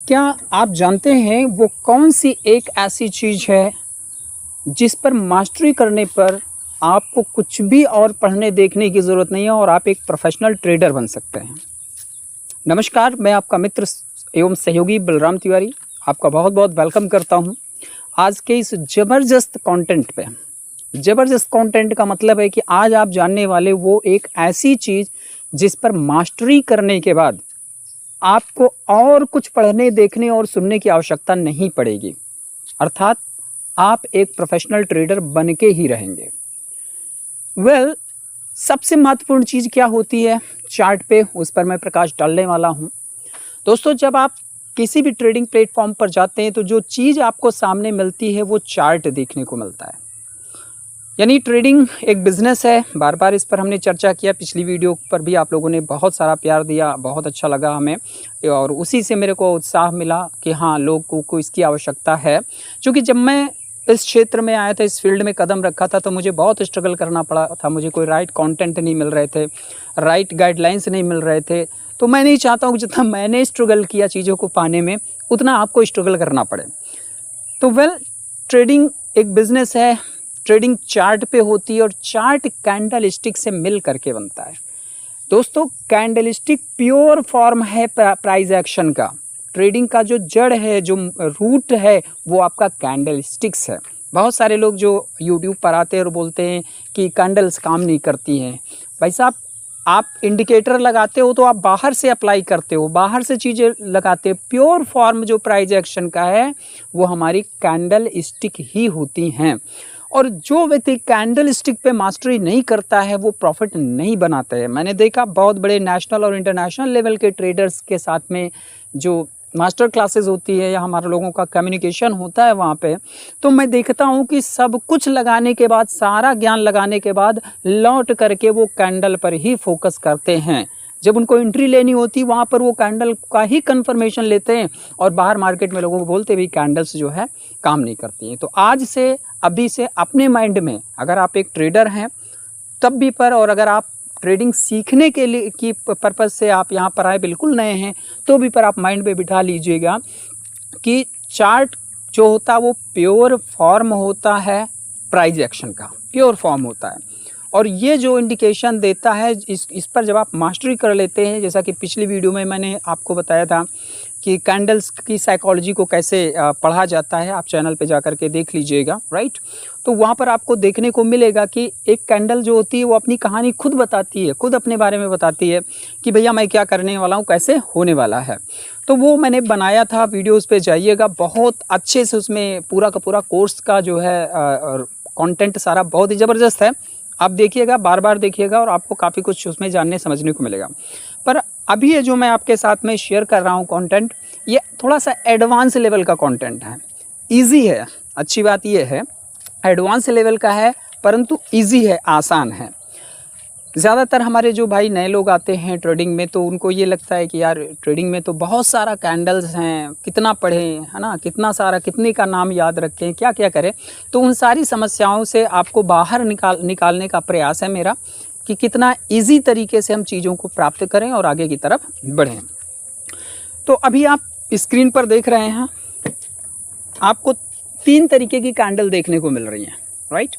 क्या आप जानते हैं वो कौन सी एक ऐसी चीज़ है जिस पर मास्टरी करने पर आपको कुछ भी और पढ़ने देखने की ज़रूरत नहीं है और आप एक प्रोफेशनल ट्रेडर बन सकते हैं। नमस्कार, मैं आपका मित्र एवं सहयोगी बलराम तिवारी आपका बहुत बहुत वेलकम करता हूं। आज के इस ज़बरदस्त कंटेंट पे। ज़बरदस्त कंटेंट का मतलब है कि आज आप जानने वाले वो एक ऐसी चीज़ जिस पर मास्टरी करने के बाद आपको और कुछ पढ़ने, देखने और सुनने की आवश्यकता नहीं पड़ेगी। अर्थात आप एक प्रोफेशनल ट्रेडर बन के ही रहेंगे। सबसे महत्वपूर्ण चीज़ क्या होती है चार्ट पे, उस पर मैं प्रकाश डालने वाला हूँ। दोस्तों, जब आप किसी भी ट्रेडिंग प्लेटफॉर्म पर जाते हैं तो जो चीज़ आपको सामने मिलती है वो चार्ट देखने को मिलता है। यानी ट्रेडिंग एक बिज़नेस है। बार बार इस पर हमने चर्चा किया, पिछली वीडियो पर भी आप लोगों ने बहुत सारा प्यार दिया, बहुत अच्छा लगा हमें और उसी से मेरे को उत्साह मिला कि हाँ, लोगों को इसकी आवश्यकता है। क्योंकि जब मैं इस क्षेत्र में आया था, इस फील्ड में कदम रखा था, तो मुझे बहुत स्ट्रगल करना पड़ा था। मुझे कोई राइट कंटेंट नहीं मिल रहे थे, राइट गाइडलाइंस नहीं मिल रहे थे। तो मैं नहीं चाहता हूँ कि जितना मैंने स्ट्रगल किया चीज़ों को पाने में, उतना आपको स्ट्रगल करना पड़े। तो ट्रेडिंग एक बिज़नेस है। ट्रेडिंग चार्ट पे होती है और चार्ट कैंडल स्टिक से मिल करके बनता है। दोस्तों, कैंडल स्टिक प्योर फॉर्म है प्राइस एक्शन का। ट्रेडिंग का जो जड़ है, जो रूट है, वो आपका कैंडल स्टिक्स है। बहुत सारे लोग जो यूट्यूब पर आते हैं और बोलते हैं कि कैंडल्स काम नहीं करती हैं। भाई साहब, आप इंडिकेटर लगाते हो तो आप बाहर से अप्लाई करते हो, बाहर से चीज़ें लगाते हो। प्योर फॉर्म जो प्राइस एक्शन का है वो हमारी कैंडल स्टिक ही होती हैं। और जो व्यक्ति कैंडल स्टिक पे मास्टरी नहीं करता है वो प्रॉफिट नहीं बनाता है। मैंने देखा बहुत बड़े नेशनल और इंटरनेशनल लेवल के ट्रेडर्स के साथ में जो मास्टर क्लासेस होती है या हमारे लोगों का कम्युनिकेशन होता है वहाँ पे, तो मैं देखता हूँ कि सब कुछ लगाने के बाद, सारा ज्ञान लगाने के बाद लौट करके वो कैंडल पर ही फोकस करते हैं। जब उनको एंट्री लेनी होती वहाँ पर वो कैंडल का ही कंफर्मेशन लेते हैं और बाहर मार्केट में लोगों को बोलते भी कैंडल्स जो है काम नहीं करती हैं। तो आज से, अभी से अपने माइंड में, अगर आप एक ट्रेडर हैं तब भी पर, और अगर आप ट्रेडिंग सीखने के लिए की पर्पज़ से आप यहाँ पर आए, बिल्कुल नए हैं, तो भी पर आप माइंड में बिठा लीजिएगा कि चार्ट जो होता है वो प्योर फॉर्म होता है प्राइस एक्शन का, प्योर फॉर्म होता है। और ये जो इंडिकेशन देता है, इस पर जब आप मास्टरी कर लेते हैं, जैसा कि पिछली वीडियो में मैंने आपको बताया था कि कैंडल्स की साइकोलॉजी को कैसे पढ़ा जाता है, आप चैनल पे जा कर के देख लीजिएगा, राइट। तो वहाँ पर आपको देखने को मिलेगा कि एक कैंडल जो होती है वो अपनी कहानी खुद बताती है, खुद अपने बारे में बताती है कि भैया मैं क्या करने वाला हूँ, कैसे होने वाला है। तो वो मैंने बनाया था, वीडियोस पे जाइएगा, बहुत अच्छे से उसमें पूरा का पूरा कोर्स का जो है कंटेंट सारा बहुत ही ज़बरदस्त है। आप देखिएगा, बार बार देखिएगा और आपको काफ़ी कुछ उसमें जानने समझने को मिलेगा। पर अभी ये जो मैं आपके साथ में शेयर कर रहा हूँ कंटेंट, ये थोड़ा सा एडवांस लेवल का कंटेंट है। इजी है, अच्छी बात ये है, एडवांस लेवल का है परंतु इजी है, आसान है। ज़्यादातर हमारे जो भाई नए लोग आते हैं ट्रेडिंग में, तो उनको ये लगता है कि यार ट्रेडिंग में तो बहुत सारा कैंडल्स हैं, कितना पढ़ें, है ना, कितना सारा, कितने का नाम याद रखें, क्या क्या करें। तो उन सारी समस्याओं से आपको बाहर निकालने का प्रयास है मेरा कि कितना इजी तरीके से हम चीज़ों को प्राप्त करें और आगे की तरफ बढ़ें। तो अभी आप स्क्रीन पर देख रहे हैं, आपको 3 तरीके की कैंडल देखने को मिल रही हैं, राइट।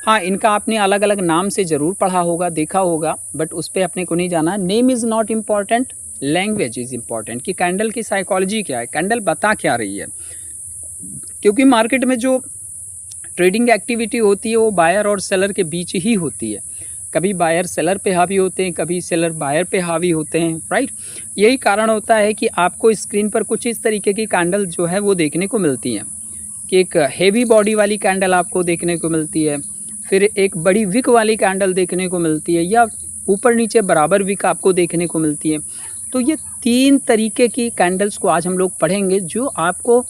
हाँ, इनका आपने अलग अलग नाम से ज़रूर पढ़ा होगा, देखा होगा, बट उस पर अपने को नहीं जाना। Name is not important, language is important कि कैंडल की साइकोलॉजी क्या है, कैंडल बता क्या रही है। क्योंकि मार्केट में जो ट्रेडिंग एक्टिविटी होती है वो बायर और सेलर के बीच ही होती है। कभी बायर सेलर पे हावी होते हैं, कभी सेलर बायर पे हावी होते हैं, राइट। यही कारण होता है कि आपको स्क्रीन पर कुछ इस तरीके की कैंडल जो है वो देखने को मिलती हैं कि एक हेवी बॉडी वाली कैंडल आपको देखने को मिलती है, फिर एक बड़ी विक वाली कैंडल देखने को मिलती है, या ऊपर नीचे बराबर विक आपको देखने को मिलती है। तो ये 3 तरीके की कैंडल्स को आज हम लोग पढ़ेंगे जो आपको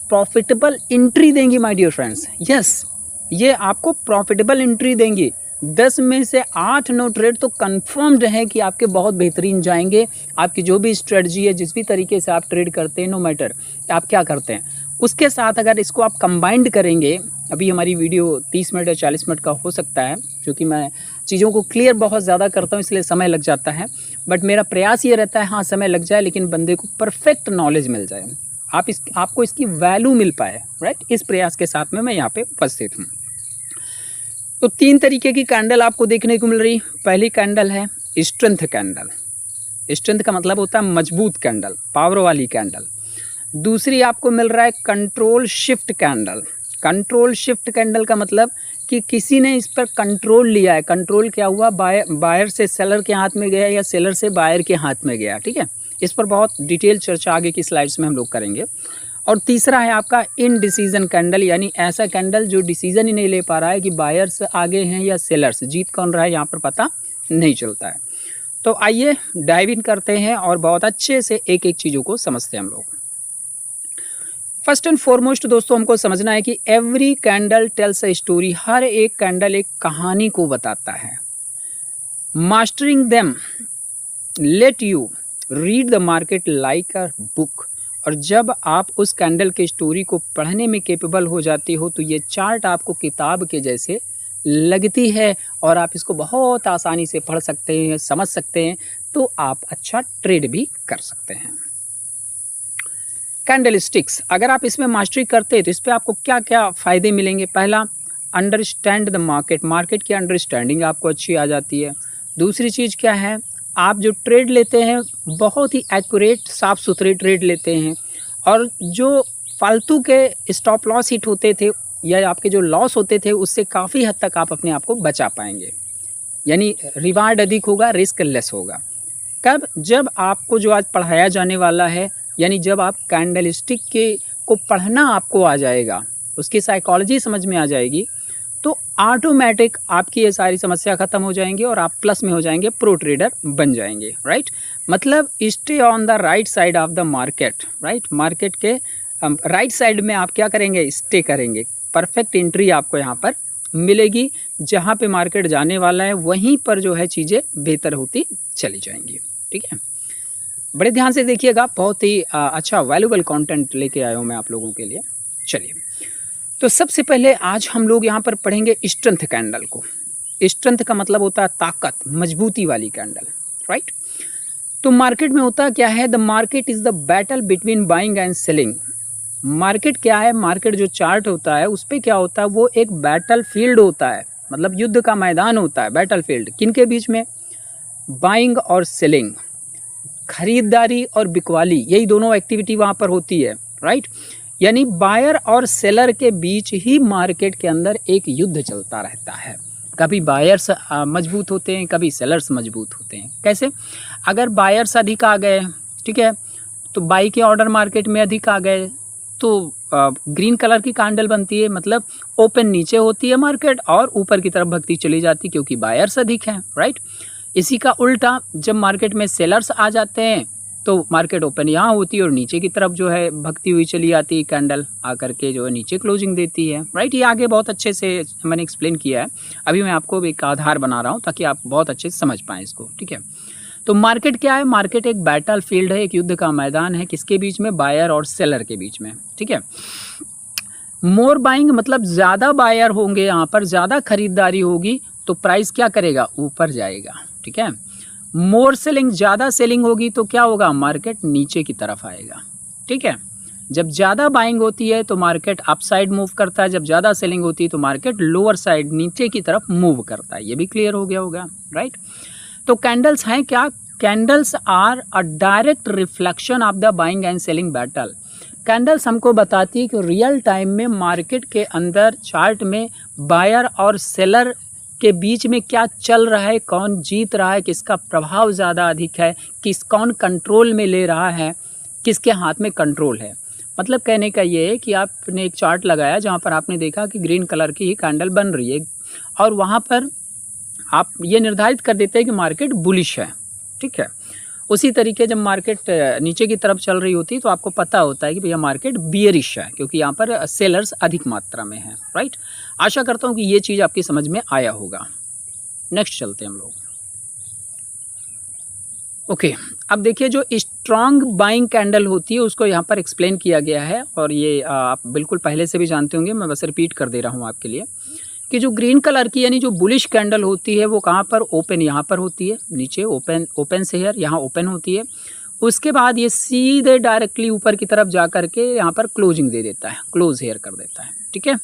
प्रॉफिटेबल एंट्री देंगी माय डियर फ्रेंड्स। यस, ये आपको प्रॉफिटेबल एंट्री देंगी। 10 में से 8-9 ट्रेड तो कन्फर्म्ड है कि आपके बहुत बेहतरीन जाएंगे। आपकी जो भी स्ट्रेटजी है, जिस भी तरीके से आप ट्रेड करते हैं, नो मैटर आप क्या करते हैं, उसके साथ अगर इसको आप कंबाइंड करेंगे, अभी हमारी वीडियो 30 मिनट या 40 मिनट का हो सकता है, क्योंकि मैं चीज़ों को क्लियर बहुत ज़्यादा करता हूँ इसलिए समय लग जाता है। बट मेरा प्रयास ये रहता है, हाँ समय लग जाए लेकिन बंदे को परफेक्ट नॉलेज मिल जाए। आपको इसकी वैल्यू मिल पाए, राइट। इस प्रयास के साथ में मैं यहाँ पे उपस्थित हूँ। तो 3 तरीके की कैंडल आपको देखने को मिल रही। पहली कैंडल है स्ट्रेंथ कैंडल। स्ट्रेंथ का मतलब होता है मजबूत कैंडल, पावर वाली कैंडल। दूसरी आपको मिल रहा है control shift candle. Control shift candle का मतलब कि किसी ने इस पर कंट्रोल लिया है। कंट्रोल क्या हुआ, बायर से सेलर के हाथ में गया या सेलर से बायर के हाथ में गया, ठीक है। इस पर बहुत डिटेल चर्चा आगे की स्लाइड्स में हम लोग करेंगे। और तीसरा है आपका इनडिसीजन कैंडल, यानी ऐसा कैंडल जो डिसीजन ही नहीं ले पा रहा है कि बायर्स आगे हैं या सेलर्स, जीत कौन रहा है यहाँ पर पता नहीं चलता है। तो आइए डाइव इन करते हैं और बहुत अच्छे से एक एक चीज़ों को समझते हैं हम लोग। फर्स्ट एंड फॉरमोस्ट दोस्तों हमको समझना है कि every candle tells a story. हर एक कैंडल एक कहानी को बताता है। Mastering them let you read the market like a book. और जब आप उस कैंडल के स्टोरी को पढ़ने में कैपेबल हो जाते हो तो ये चार्ट आपको किताब के जैसे लगती है और आप इसको बहुत आसानी से पढ़ सकते हैं, समझ सकते हैं, तो आप अच्छा ट्रेड भी कर सकते हैं। कैंडल स्टिक्स, अगर आप इसमें मास्टरी करते हैं तो इस पर आपको क्या क्या फ़ायदे मिलेंगे। पहला, अंडरस्टैंड द मार्केट। मार्केट की अंडरस्टैंडिंग आपको अच्छी आ जाती है। दूसरी चीज़ क्या है, आप जो ट्रेड लेते हैं बहुत ही एक्यूरेट साफ़ सुथरे ट्रेड लेते हैं और जो फालतू के स्टॉप लॉस हिट होते थे या आपके जो लॉस होते थे उससे काफ़ी हद तक आप अपने आप को बचा पाएंगे। यानी रिवार्ड अधिक होगा, रिस्क लेस होगा। कब, जब आपको जो आज पढ़ाया जाने वाला है, यानी जब आप कैंडल स्टिक को पढ़ना आपको आ जाएगा, उसकी साइकोलॉजी समझ में आ जाएगी, तो ऑटोमेटिक आपकी ये सारी समस्या ख़त्म हो जाएंगी और आप प्लस में हो जाएंगे, प्रो ट्रेडर बन जाएंगे, राइट। मतलब stay on the right side of the market, right. Market के राइट साइड में आप क्या करेंगे, स्टे करेंगे। परफेक्ट एंट्री आपको यहाँ पर मिलेगी। जहाँ पे मार्केट जाने वाला है वहीं पर जो है चीज़ें बेहतर होती चली जाएंगी, ठीक है। बड़े ध्यान से देखिएगा, बहुत ही अच्छा वैल्यूबल कंटेंट लेके आया हूँ मैं आप लोगों के लिए। चलिए, तो सबसे पहले आज हम लोग यहाँ पर पढ़ेंगे स्ट्रेंथ कैंडल को। स्ट्रेंथ का मतलब होता है ताकत, मजबूती वाली कैंडल, राइट। तो मार्केट में होता क्या है, the market is the battle between buying and selling. Market क्या है, मार्केट जो चार्ट होता है उस पर क्या होता है, वो एक बैटल फील्ड होता है, मतलब युद्ध का मैदान होता है। बैटल फील्ड किन के बीच में, बाइंग और सेलिंग, खरीदारी और बिकवाली, यही दोनों एक्टिविटी वहाँ पर होती है, राइट। यानी बायर और सेलर के बीच ही मार्केट के अंदर एक युद्ध चलता रहता है। कभी बायर्स मजबूत होते हैं, कभी सेलर्स मजबूत होते हैं। कैसे, अगर बायर्स अधिक आ गए, ठीक है, तो बाई के ऑर्डर मार्केट में अधिक आ गए तो ग्रीन कलर की कैंडल बनती है, मतलब ओपन नीचे होती है मार्केट और ऊपर की तरफ भगती चली जाती क्योंकि बायर्स अधिक हैं, राइट। इसी का उल्टा, जब मार्केट में सेलर्स आ जाते हैं तो मार्केट ओपन यहाँ होती है और नीचे की तरफ जो है भगती हुई चली आती है कैंडल, आकर के जो है नीचे क्लोजिंग देती है, राइट। ये आगे बहुत अच्छे से मैंने एक्सप्लेन किया है, अभी मैं आपको एक आधार बना रहा हूँ ताकि आप बहुत अच्छे से समझ पाएँ इसको, ठीक है। तो मार्केट क्या है, मार्केट एक बैटल फील्ड है, एक युद्ध का मैदान है, किसके बीच में, बायर और सेलर के बीच में, ठीक है। मोर बाइंग मतलब ज़्यादा बायर होंगे, यहाँ पर ज़्यादा खरीदारी होगी तो प्राइस क्या करेगा, ऊपर जाएगा, ठीक है। मोर सेलिंग, ज़्यादा सेलिंग होगी तो क्या होगा, मार्केट नीचे की तरफ आएगा, ठीक है। जब ज़्यादा बाइंग होती है तो मार्केट अप साइड मूव करता है, जब ज़्यादा सेलिंग होती है तो मार्केट लोअर साइड नीचे की तरफ मूव करता है। ये भी क्लियर हो गया होगा, राइट। तो कैंडल्स हैं क्या, candles are a direct reflection of the buying and selling battle. Candles हमको बताती है कि रियल टाइम में मार्केट के अंदर चार्ट में बायर और सेलर के बीच में क्या चल रहा है, कौन जीत रहा है, किसका प्रभाव ज़्यादा अधिक है, कौन कंट्रोल में ले रहा है, किसके हाथ में कंट्रोल है। मतलब कहने का ये है कि आपने एक चार्ट लगाया जहाँ पर आपने देखा कि ग्रीन कलर की ही कैंडल बन रही है और वहाँ पर आप ये निर्धारित कर देते हैं कि मार्केट बुलिश है, ठीक है। उसी तरीके जब मार्केट नीचे की तरफ चल रही होती है तो आपको पता होता है कि भैया मार्केट बियरिश है क्योंकि यहाँ पर सेलर्स अधिक मात्रा में हैं, राइट। आशा करता हूँ कि ये चीज़ आपकी समझ में आया होगा। नेक्स्ट चलते हैं हम लोग। ओके, अब देखिए जो स्ट्रॉन्ग बाइंग कैंडल होती है उसको यहाँ पर एक्सप्लेन किया गया है और ये आप बिल्कुल पहले से भी जानते होंगे, मैं बस रिपीट कर दे रहा हूँ आपके लिए कि जो ग्रीन कलर की यानी जो बुलिश कैंडल होती है वो कहाँ पर, ओपन यहाँ पर होती है, नीचे ओपन से हेयर यहाँ ओपन होती है, उसके बाद ये सीधे डायरेक्टली ऊपर की तरफ जा करके यहाँ पर क्लोजिंग दे देता है, क्लोज हेयर कर देता है। ठीक है,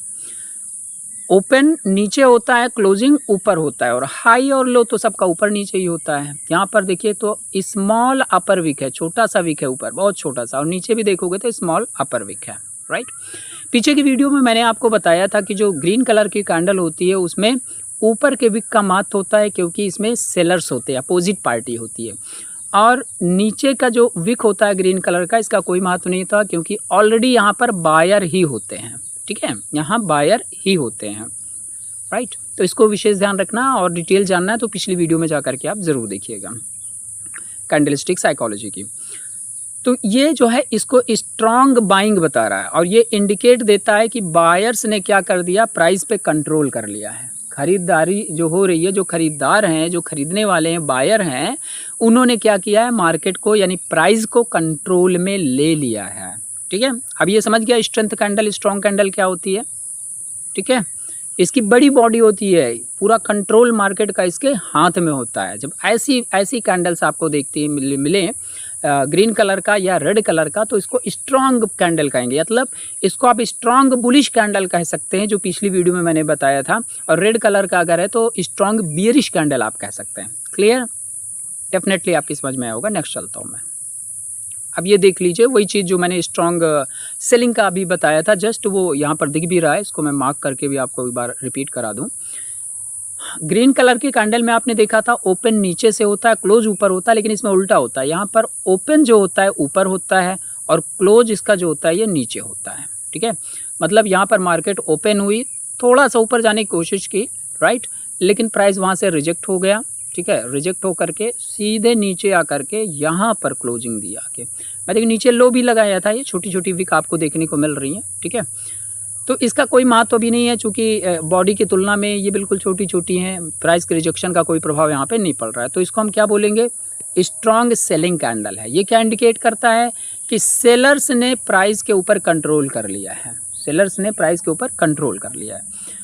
ओपन नीचे होता है, क्लोजिंग ऊपर होता है, और हाई और लो तो सबका ऊपर नीचे ही होता है। यहाँ पर देखिए तो स्मॉल अपर विक है, छोटा सा विक है ऊपर, बहुत छोटा सा, और नीचे भी देखोगे तो स्मॉल अपर विक है। राइट, पीछे की वीडियो में मैंने आपको बताया था कि जो ग्रीन कलर की कैंडल होती है उसमें ऊपर के विक का महत्व होता है, क्योंकि इसमें सेलर्स होते हैं, अपोजिट पार्टी होती है, और नीचे का जो विक होता है ग्रीन कलर का, इसका कोई महत्व नहीं था, क्योंकि ऑलरेडी यहाँ पर बायर ही होते हैं। ठीक है, यहाँ बायर ही होते हैं। राइट, तो इसको विशेष ध्यान रखना, और डिटेल जानना है तो पिछली वीडियो में जा करके आप ज़रूर देखिएगा कैंडलस्टिक साइकोलॉजी की। तो ये जो है इसको स्ट्रॉन्ग बाइंग बता रहा है, और ये इंडिकेट देता है कि बायर्स ने क्या कर दिया, प्राइस पे कंट्रोल कर लिया है। खरीदारी जो हो रही है, जो खरीदार हैं, जो खरीदने वाले हैं, बायर हैं, उन्होंने क्या किया है, मार्केट को यानी प्राइस को कंट्रोल में ले लिया है। ठीक है, अब ये समझ गया स्ट्रेंथ कैंडल, स्ट्रॉन्ग कैंडल क्या होती है। ठीक है, इसकी बड़ी बॉडी होती है, पूरा कंट्रोल मार्केट का इसके हाथ में होता है। जब ऐसी कैंडल्स आपको देखती मिले ग्रीन कलर का या रेड कलर का, तो इसको स्ट्रॉन्ग कैंडल कहेंगे, मतलब इसको आप स्ट्रॉन्ग बुलिश कैंडल कह सकते हैं, जो पिछली वीडियो में मैंने बताया था। और रेड कलर का अगर है तो स्ट्रॉन्ग बियरिश कैंडल आप कह सकते हैं। क्लियर, डेफिनेटली आपकी समझ में आएगा। नेक्स्ट चलता हूँ मैं। अब ये देख लीजिए वही चीज़ जो मैंने स्ट्रॉन्ग सेलिंग का अभी बताया था, जस्ट वो यहाँ पर दिख भी रहा है, इसको मैं मार्क करके भी आपको एक बार रिपीट करा दूँ। ग्रीन कलर की कैंडल में आपने देखा था ओपन नीचे से होता है, क्लोज ऊपर होता है, लेकिन इसमें उल्टा होता है। यहाँ पर ओपन जो होता है ऊपर होता है, और क्लोज इसका जो होता है ये नीचे होता है। ठीक है, मतलब यहाँ पर मार्केट ओपन हुई, थोड़ा सा ऊपर जाने की कोशिश की, राइट, लेकिन प्राइस वहाँ से रिजेक्ट हो गया। ठीक है, रिजेक्ट हो करके सीधे नीचे आकर के यहाँ पर क्लोजिंग दिया आके, मैं देखिए नीचे लो भी लगाया था, ये छोटी छोटी विक आपको देखने को मिल रही हैं। ठीक है, तो इसका कोई महत्व भी नहीं है, चूँकि बॉडी की तुलना में ये बिल्कुल छोटी छोटी हैं, प्राइस के रिजेक्शन का कोई प्रभाव यहाँ पे नहीं पड़ रहा है। तो इसको हम क्या बोलेंगे, स्ट्रॉन्ग सेलिंग कैंडल है। ये क्या इंडिकेट करता है कि सेलर्स ने प्राइस के ऊपर कंट्रोल कर लिया है, सेलर्स ने प्राइस के ऊपर कंट्रोल कर लिया है।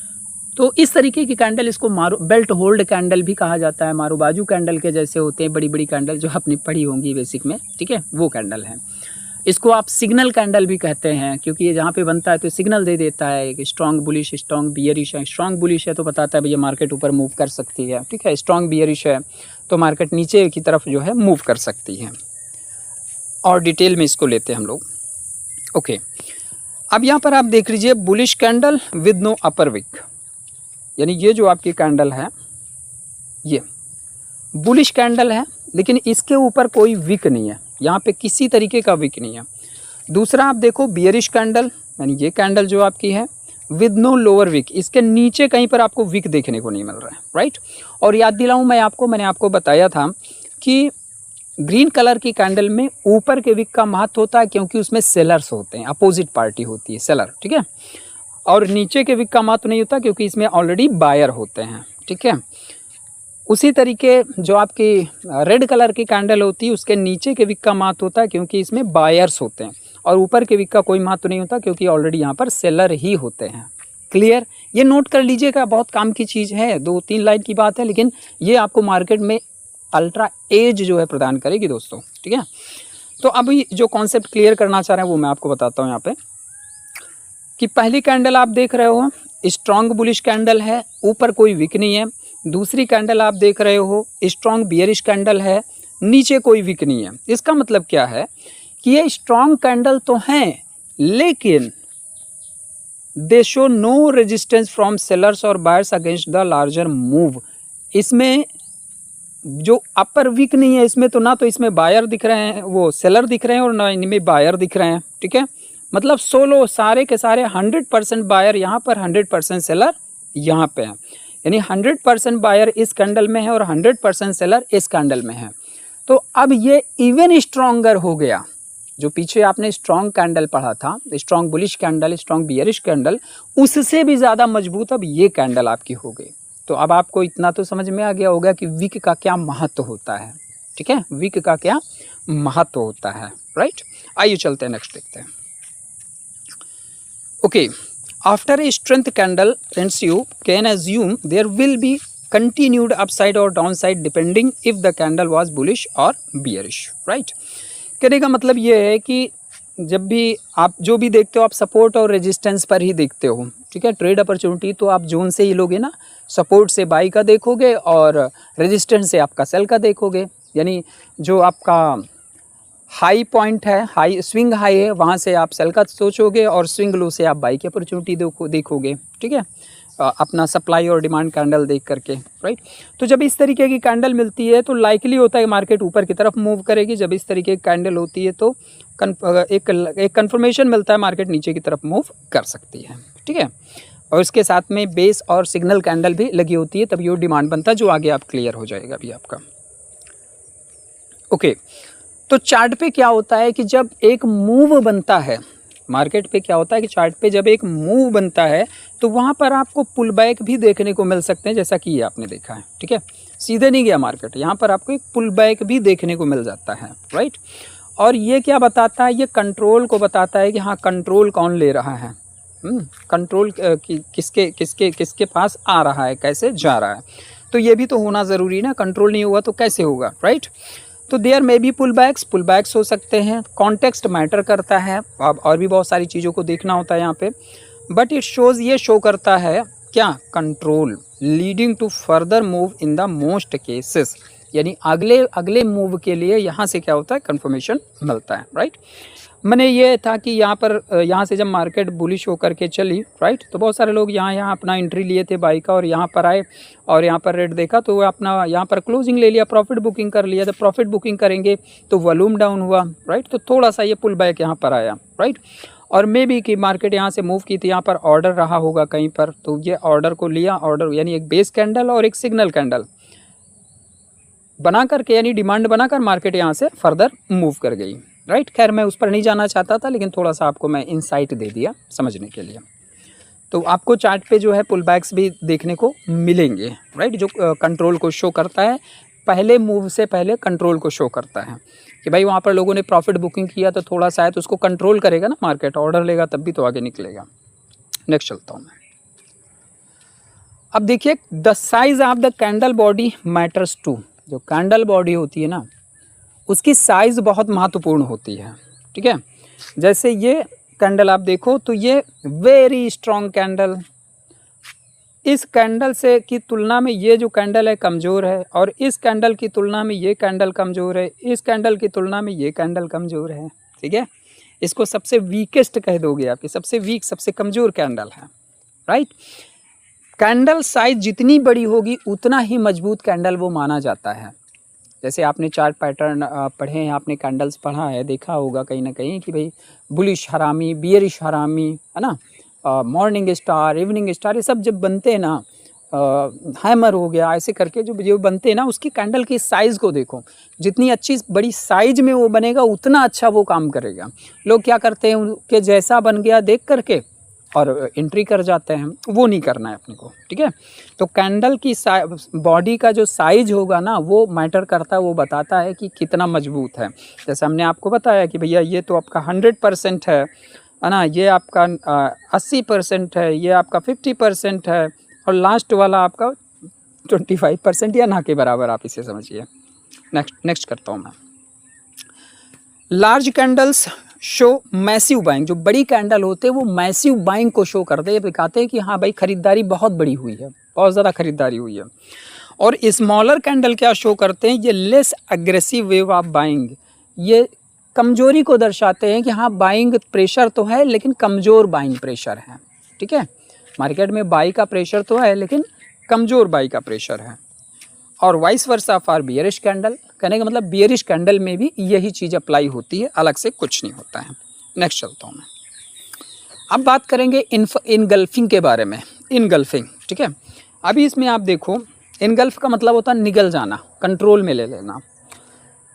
तो इस तरीके की कैंडल, इसको बेल्ट होल्ड कैंडल भी कहा जाता है, मारू बाजू कैंडल के जैसे होते हैं, बड़ी बड़ी कैंडल जो आपने पढ़ी होंगी बेसिक में। ठीक है, वो कैंडल है। इसको आप सिग्नल कैंडल भी कहते हैं, क्योंकि ये जहाँ पे बनता है तो सिग्नल दे देता है कि स्ट्रॉन्ग बुलिश, स्ट्रॉन्ग बियरिश है। स्ट्रॉन्ग बुलिश है तो बताता है भैया मार्केट ऊपर मूव कर सकती है। ठीक है, स्ट्रॉन्ग बियरिश है तो मार्केट नीचे की तरफ जो है मूव कर सकती है। और डिटेल में इसको लेते हैं हम लोग। ओके, अब यहाँ पर आप देख लीजिए bullish candle with no upper wick, यानी ये जो आपकी कैंडल है ये बुलिश कैंडल है, लेकिन इसके ऊपर कोई विक नहीं है, यहाँ पे किसी तरीके का विक नहीं है। दूसरा आप देखो बियरिश कैंडल, यानी ये कैंडल जो आपकी है विद नो लोअर विक, इसके नीचे कहीं पर आपको विक देखने को नहीं मिल रहा है। राइट, और याद दिलाऊं मैं आपको, मैंने आपको बताया था कि ग्रीन कलर की कैंडल में ऊपर के विक का महत्व होता है, क्योंकि उसमें सेलर्स होते हैं, अपोजिट पार्टी होती है सेलर। ठीक है, और नीचे के विक का महत्व नहीं होता, क्योंकि इसमें ऑलरेडी बायर होते हैं। ठीक है, उसी तरीके जो आपकी रेड कलर की कैंडल होती है उसके नीचे के विक का महत्व होता है, क्योंकि इसमें बायर्स होते हैं, और ऊपर के विक का कोई महत्व नहीं होता, क्योंकि ऑलरेडी यहाँ पर सेलर ही होते हैं। क्लियर, ये नोट कर लीजिएगा, बहुत काम की चीज़ है, 2-3 लाइन की बात है, लेकिन ये आपको मार्केट में अल्ट्रा एज जो है प्रदान करेगी दोस्तों। ठीक है, तो अभी जो कॉन्सेप्ट क्लियर करना चाह रहे हैं वो मैं आपको बताता हूँ यहाँ पे, कि पहली कैंडल आप देख रहे हो स्ट्रॉन्ग बुलिश कैंडल है, ऊपर कोई विक नहीं है। दूसरी कैंडल आप देख रहे हो स्ट्रॉन्ग बियरिश कैंडल है, नीचे कोई विक नहीं है। इसका मतलब क्या है कि ये स्ट्रॉन्ग कैंडल तो हैं, लेकिन they show no resistance from sellers और buyers against the larger move. इसमें जो अपर विक नहीं है, इसमें तो ना तो इसमें बायर दिख रहे हैं, वो सेलर दिख रहे हैं, और ना इनमें बायर दिख रहे हैं। ठीक है, मतलब सोलो सारे के सारे 100% बायर यहाँ पर, 100% सेलर यहाँ पे है, यानी 100% बायर इस कैंडल में है और 100% सेलर इस कैंडल में है। तो अब ये इवन स्ट्रॉन्गर हो गया। जो पीछे आपने स्ट्रॉन्ग कैंडल पढ़ा था, strong bullish candle, strong bearish candle, उससे भी ज़्यादा मजबूत अब ये कैंडल आपकी हो गई। तो अब आपको इतना तो समझ में आ गया होगा कि विक का क्या महत्व होता है। ठीक है, विक का क्या महत्व होता है। राइट, आइए चलते हैं, नेक्स्ट देखते हैं। Okay, after a strength candle ends, you can assume there will be continued upside or downside depending if the candle was bullish or bearish. Right? कहने का मतलब ये है कि जब भी आप जो भी देखते हो आप सपोर्ट और रेजिस्टेंस पर ही देखते हो, ठीक है। ट्रेड अपॉर्चुनिटी तो आप जोन से ही लोगे ना, सपोर्ट से बाई का देखोगे और रेजिस्टेंस से आपका सेल का देखोगे। यानी जो आपका हाई पॉइंट है, हाई स्विंग हाई है, वहाँ से आप सेल का सोचोगे और स्विंग लो से आप बाई की अपॉर्चुनिटी देखोगे, ठीक है। अपना सप्लाई और डिमांड कैंडल देख करके, राइट। तो जब इस तरीके की कैंडल मिलती है तो लाइकली होता है मार्केट ऊपर की तरफ मूव करेगी। जब इस तरीके की कैंडल होती है तो एक कंफर्मेशन मिलता है मार्केट नीचे की तरफ मूव कर सकती है, ठीक है। और इसके साथ में बेस और सिग्नल कैंडल भी लगी होती है, तब ये डिमांड बनता है, जो आगे आप क्लियर हो जाएगा अभी आपका। ओके, तो चार्ट पे क्या होता है कि जब एक मूव बनता है मार्केट पे, क्या होता है कि चार्ट पे जब एक मूव बनता है तो वहाँ पर आपको पुल बैक भी देखने को मिल सकते हैं, जैसा कि ये आपने देखा है, ठीक है। सीधे नहीं गया मार्केट, यहाँ पर आपको एक पुल बैक भी देखने को मिल जाता है, राइट। और ये क्या बताता है, ये कंट्रोल को बताता है कि हाँ कंट्रोल कौन ले रहा है, कंट्रोल किसके पास आ रहा है, कैसे जा रहा है। तो ये भी तो होना ज़रूरी ना, कंट्रोल नहीं हुआ तो कैसे होगा, राइट। तो देयर में भी पुल बैक्स हो सकते हैं। कॉन्टेक्स्ट मैटर करता है, अब और भी बहुत सारी चीज़ों को देखना होता है यहाँ पे, बट इट शोज़, ये शो करता है क्या, control leading to further move in the most cases. यानी अगले मूव के लिए यहाँ से क्या होता है, कंफर्मेशन मिलता है, राइट। मैंने ये था कि यहाँ से जब मार्केट बुलिश होकर के चली, राइट, तो बहुत सारे लोग यहाँ अपना एंट्री लिए थे बाई का और यहाँ पर आए और यहाँ पर रेट देखा तो वो अपना यहाँ पर क्लोजिंग ले लिया, प्रॉफिट बुकिंग कर लिया। जब प्रॉफिट बुकिंग करेंगे तो वॉल्यूम डाउन हुआ, राइट, तो थोड़ा सा ये पुल बैक यहाँ पर आया, राइट। और मे भी कि मार्केट यहाँ से मूव की थी, यहाँ पर ऑर्डर रहा होगा कहीं पर, तो ये ऑर्डर को लिया, ऑर्डर यानी एक बेस कैंडल और एक सिग्नल कैंडल बना करके, यानी डिमांड बनाकर मार्केट यहाँ से फर्दर मूव कर गई, राइट। खैर मैं उस पर नहीं जाना चाहता था, लेकिन थोड़ा सा आपको मैं इनसाइट दे दिया समझने के लिए। तो आपको चार्ट पे जो है पुल बैक्स भी देखने को मिलेंगे, राइट, जो कंट्रोल को शो करता है, पहले मूव से पहले कंट्रोल को शो करता है कि भाई वहाँ पर लोगों ने प्रॉफिट बुकिंग किया तो थोड़ा सा है, तो उसको कंट्रोल करेगा ना मार्केट, ऑर्डर लेगा तब भी तो आगे निकलेगा। नेक्स्ट चलता हूँ मैं। अब देखिए, the size of the candle body matters too. जो कैंडल बॉडी होती है ना, उसकी साइज़ बहुत महत्वपूर्ण होती है, ठीक है। जैसे ये कैंडल आप देखो तो ये वेरी स्ट्रॉन्ग कैंडल, इस कैंडल से की तुलना में ये जो कैंडल है कमज़ोर है, और इस कैंडल की तुलना में ये कैंडल कमज़ोर है, इस कैंडल की तुलना में ये कैंडल कमज़ोर है, ठीक है। इसको सबसे वीकेस्ट कह दोगे आप, सबसे वीक, सबसे कमज़ोर कैंडल है, राइट। कैंडल साइज जितनी बड़ी होगी उतना ही मजबूत कैंडल वो माना जाता है। जैसे आपने चार्ट पैटर्न पढ़े हैं, आपने कैंडल्स पढ़ा है, देखा होगा कहीं ना कहीं कि भाई बुलिश हरामी, बियरिश हरामी, है ना, मॉर्निंग स्टार, इवनिंग स्टार, ये सब जब बनते हैं ना, हैमर हो गया, ऐसे करके जो बनते हैं ना, उसकी कैंडल की साइज़ को देखो, जितनी अच्छी बड़ी साइज में वो बनेगा उतना अच्छा वो काम करेगा। लोग क्या करते हैं, उनके जैसा बन गया देख करके और एंट्री कर जाते हैं, वो नहीं करना है अपने को, ठीक है। तो कैंडल की बॉडी का जो साइज होगा ना, वो मैटर करता है, वो बताता है कि कितना मजबूत है। जैसे हमने आपको बताया कि भैया ये तो आपका 100% है ना, ये आपका 80% है, ये आपका 50% है, और लास्ट वाला आपका 25% या ना के बराबर, आप इसे समझिए। नेक्स्ट करता हूँ मैं। Large candles show massive buying. जो बड़ी कैंडल होते हैं वो मैसिव बाइंग को शो करते हैं, दिखाते हैं कि हाँ भाई खरीदारी बहुत बड़ी हुई है, बहुत ज़्यादा खरीदारी हुई है। और स्मॉलर कैंडल क्या शो करते हैं, ये less aggressive wave of buying, ये कमजोरी को दर्शाते हैं कि हाँ बाइंग प्रेशर तो है लेकिन कमज़ोर बाइंग प्रेशर है, ठीक है। मार्केट में बाई का प्रेशर तो है लेकिन कमज़ोर बाई का प्रेशर है। और vice versa for bearish candle, कहने का मतलब बियरिश कैंडल में भी यही चीज़ अप्लाई होती है, अलग से कुछ नहीं होता है। नेक्स्ट चलता हूँ मैं। अब बात करेंगे इनगल्फिंग के बारे में। इनगल्फिंग, ठीक है। अभी इसमें आप देखो, इनगल्फ का मतलब होता है निगल जाना, कंट्रोल में ले लेना।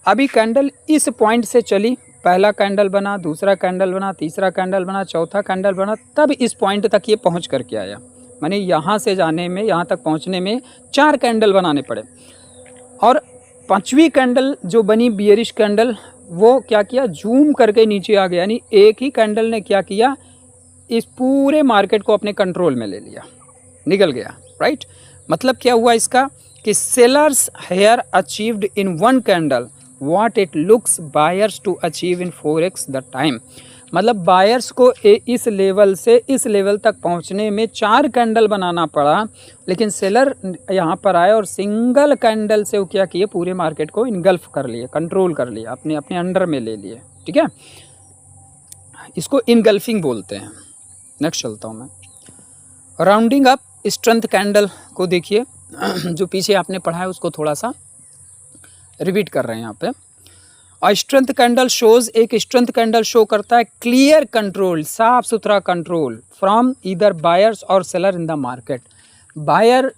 अभी कैंडल इस पॉइंट से चली, पहला कैंडल बना, दूसरा कैंडल बना, तीसरा कैंडल बना, चौथा कैंडल बना, तब इस पॉइंट तक ये पहुँच करके आया। माने यहाँ से जाने में, यहाँ तक पहुँचने में 4 कैंडल बनाने पड़े। और 5वीं कैंडल जो बनी बियरिश कैंडल, वो क्या किया, जूम करके नीचे आ गया। यानी एक ही कैंडल ने क्या किया, इस पूरे मार्केट को अपने कंट्रोल में ले लिया, निकल गया, राइट। मतलब क्या हुआ इसका कि sellers here achieved in one candle what it looks buyers to achieve in 4x the time। मतलब बायर्स को इस लेवल से इस लेवल तक पहुंचने में 4 कैंडल बनाना पड़ा, लेकिन सेलर यहाँ पर आए और सिंगल कैंडल से वो क्या किए, पूरे मार्केट को इनगल्फ कर लिए, कंट्रोल कर लिया, अपने अपने अंडर में ले लिए। ठीक है, इसको इनगल्फिंग बोलते हैं। नेक्स्ट चलता हूँ मैं। राउंडिंग अप स्ट्रेंथ कैंडल को देखिए, जो पीछे आपने पढ़ा है उसको थोड़ा सा रिपीट कर रहे हैं यहाँ पे। और स्ट्रेंथ कैंडल शोज, एक स्ट्रेंथ कैंडल शो करता है क्लियर कंट्रोल, साफ सुथरा कंट्रोल फ्रॉम ईदर बायर्स और seller in the market. Buyer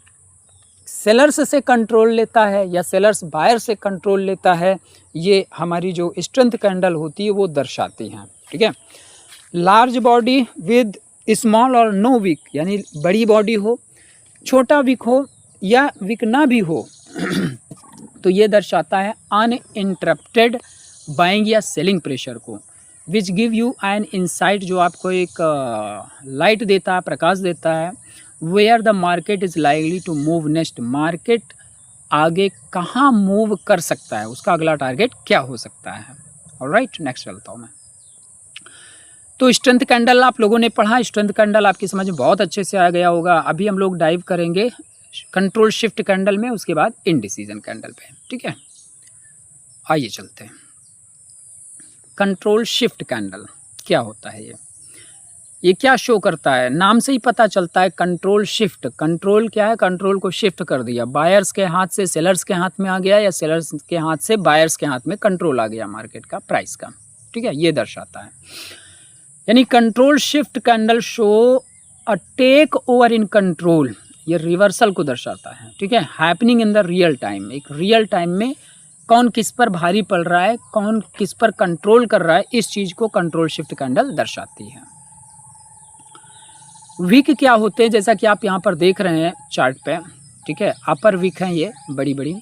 sellers से कंट्रोल लेता है या सेलर्स बायर से कंट्रोल लेता है, ये हमारी जो स्ट्रेंथ कैंडल होती है वो दर्शाती हैं। ठीक है, लार्ज बॉडी विद स्मॉल और नो वीक, यानी बड़ी बॉडी हो, छोटा वीक हो या वीक ना भी हो तो ये दर्शाता है अनइंटरप्टेड बाइंग या सेलिंग प्रेशर को। Which give you an insight, जो आपको एक लाइट देता है, प्रकाश देता है, where the market is likely to move next, market आगे कहाँ मूव कर सकता है, उसका अगला टारगेट क्या हो सकता है। ऑलराइट, नेक्स्ट चलता हूँ मैं। तो स्ट्रेंथ कैंडल आप लोगों ने पढ़ा, स्ट्रेंथ कैंडल आपकी समझ में बहुत अच्छे से आ गया होगा। अभी हम लोग डाइव करेंगे कंट्रोल शिफ्ट कैंडल में, उसके बाद इनडिसीजन कैंडल पे। ठीक है, आइए चलते हैं। कंट्रोल शिफ्ट कैंडल क्या होता है, ये क्या शो करता है, नाम से ही पता चलता है कंट्रोल शिफ्ट। कंट्रोल क्या है, कंट्रोल को शिफ्ट कर दिया, बायर्स के हाथ से सेलर्स के हाथ में आ गया या सेलर्स के हाथ से बायर्स के हाथ में कंट्रोल आ गया मार्केट का, प्राइस का। ठीक है, ये दर्शाता है। यानी control shift candle show a take over in control, ये रिवर्सल को दर्शाता है। ठीक है, happening in the real time, एक रियल टाइम में कौन किस पर भारी पड़ रहा है, कौन किस पर कंट्रोल कर रहा है, इस चीज़ को कंट्रोल शिफ्ट कैंडल दर्शाती है। वीक क्या होते हैं, जैसा कि आप यहाँ पर देख रहे हैं चार्ट पे। ठीक है, अपर वीक है ये बड़ी बड़ी।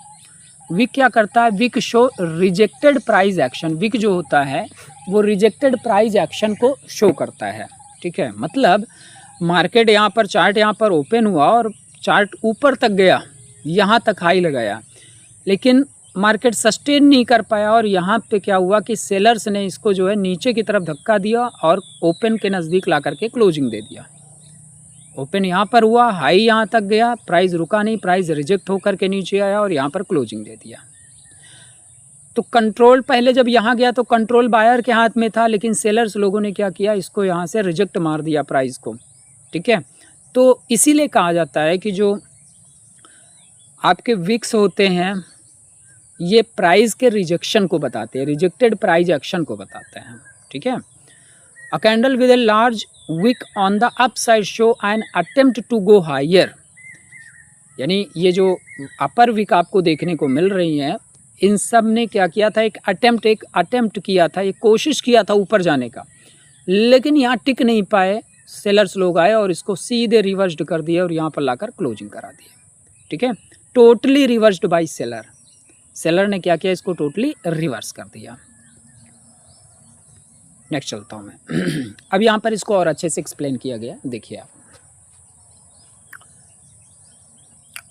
वीक क्या करता है, wick show rejected price action. Wick जो होता है वो रिजेक्टेड प्राइस एक्शन को शो करता है। ठीक है, मतलब मार्केट यहाँ पर, चार्ट यहाँ पर ओपन हुआ और चार्ट ऊपर तक गया, यहाँ तक हाई लगाया, लेकिन मार्केट सस्टेन नहीं कर पाया और यहाँ पे क्या हुआ कि सेलर्स ने इसको जो है नीचे की तरफ धक्का दिया और ओपन के नज़दीक ला करके क्लोजिंग दे दिया। ओपन यहाँ पर हुआ, हाई यहाँ तक गया, प्राइस रुका नहीं, प्राइस रिजेक्ट होकर के नीचे आया और यहाँ पर क्लोजिंग दे दिया। तो कंट्रोल पहले जब यहाँ गया तो कंट्रोल बायर के हाथ में था, लेकिन सेलर्स लोगों ने क्या किया, इसको यहाँ से रिजेक्ट मार दिया प्राइस को। ठीक है, तो इसीलिए कहा जाता है कि जो आपके विक्स होते हैं ये प्राइस के रिजेक्शन को बताते हैं, रिजेक्टेड प्राइस एक्शन को बताते हैं। ठीक है, a candle with a large wick on the upside show an attempt to go higher, यानी ये जो अपर विक आपको देखने को मिल रही हैं, इन सब ने क्या किया था, एक अटेम्प्ट किया था, एक कोशिश किया था ऊपर जाने का, लेकिन यहाँ टिक नहीं पाए। सेलर्स लोग आए और इसको सीधे रिवर्स्ड कर दिया और यहाँ पर लाकर क्लोजिंग करा दिया। ठीक है, totally reversed bye seller. Seller ने क्या किया, इसको टोटली रिवर्स कर दिया। नेक्स्ट चलता हूँ मैं। अब यहाँ पर इसको और अच्छे से एक्सप्लेन किया गया, देखिए आप।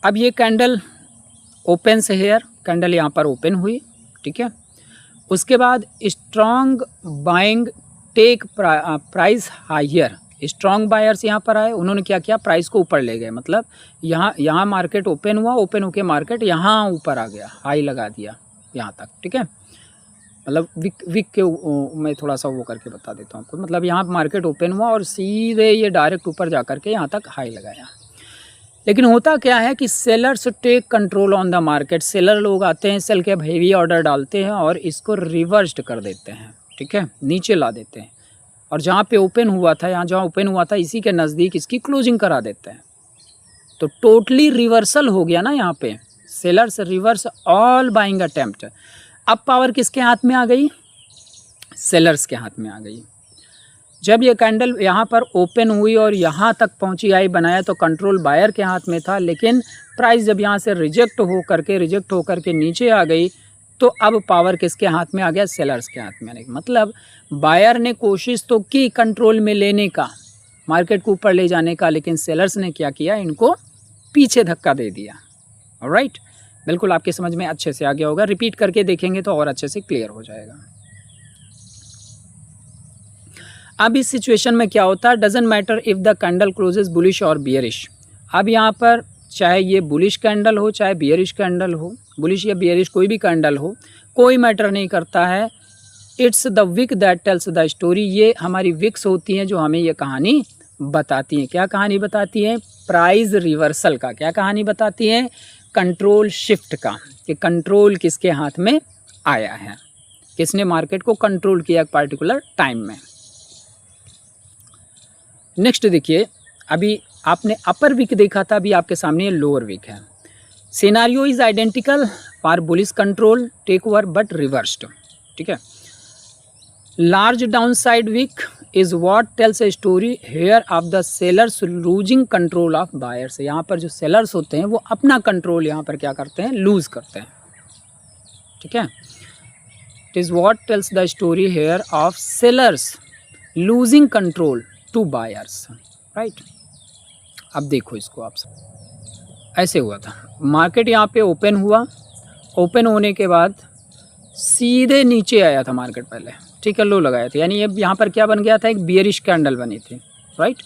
अब ये कैंडल ओपन से हेयर, कैंडल यहाँ पर ओपन हुई। ठीक है, उसके बाद strong buying take price higher, strong buyers यहाँ पर आए, उन्होंने क्या किया, प्राइस को ऊपर ले गए। मतलब यहाँ मार्केट ओपन हुआ, ओपन होके मार्केट यहाँ ऊपर आ गया, हाई लगा दिया यहाँ तक। ठीक है, मतलब विक के मैं थोड़ा सा वो करके बता देता हूँ आपको। मतलब यहाँ मार्केट ओपन हुआ और सीधे ये डायरेक्ट ऊपर जा करके यहाँ तक हाई लगाया। लेकिन होता क्या है कि sellers take control on the market, seller लोग आते हैं, सेल के हेवी ऑर्डर डालते हैं और इसको रिवर्स्ड कर देते हैं। ठीक है, नीचे ला देते हैं और जहाँ पे ओपन हुआ था, यहाँ जहाँ ओपन हुआ था इसी के नज़दीक इसकी क्लोजिंग करा देते हैं। तो टोटली रिवर्सल हो गया ना यहाँ पे, sellers reverse all buying attempt. अब पावर किसके हाथ में आ गई, सेलर्स के हाथ में आ गई। जब ये कैंडल यहाँ पर ओपन हुई और यहाँ तक पहुँची, आई बनाया, तो कंट्रोल बायर के हाथ में था, लेकिन प्राइस जब यहाँ से रिजेक्ट हो करके नीचे आ गई तो अब पावर किसके हाथ में आ गया, सेलर्स के हाथ में आने। मतलब बायर ने कोशिश तो की कंट्रोल में लेने का, मार्केट को ऊपर ले जाने का, लेकिन सेलर्स ने क्या किया, इनको पीछे धक्का दे दिया। ऑलराइट, बिल्कुल आपके समझ में अच्छे से आ गया होगा, रिपीट करके देखेंगे तो और अच्छे से क्लियर हो जाएगा। अब इस सिचुएशन में क्या होता है, doesn't matter if the candle closes bullish और बियरिश। अब यहाँ पर चाहे ये बुलिश कैंडल हो चाहे बियरिश कैंडल हो, बुलिश या बियरिश कोई भी कैंडल हो, कोई मैटर नहीं करता है। It's the wick that tells the story. ये हमारी विक्स होती हैं जो हमें ये कहानी बताती हैं। क्या कहानी बताती हैं? प्राइस रिवर्सल का। क्या कहानी बताती हैं? कंट्रोल शिफ्ट का, कि कंट्रोल किसके हाथ में आया है, किसने मार्केट को कंट्रोल किया एक पार्टिकुलर टाइम में। नेक्स्ट देखिए, अभी आपने अपर विक देखा था, अभी आपके सामने लोअर विक है। Scenario is identical for bullish control take over but reversed. ठीक है, large downside wick is what tells a story here of the sellers losing control of buyers. यहाँ पर जो सेलर्स होते हैं वो अपना कंट्रोल यहाँ पर क्या करते हैं? लूज करते हैं। ठीक है, it is what tells the story here of sellers losing control to buyers. Right, अब देखो इसको आप सब, ऐसे हुआ था मार्केट, यहाँ पे ओपन हुआ, ओपन होने के बाद सीधे नीचे आया था मार्केट पहले। ठीक है, लो लगाया था, यानी ये यहाँ पर क्या बन गया था? एक बियरिश कैंडल बनी थी। राइट,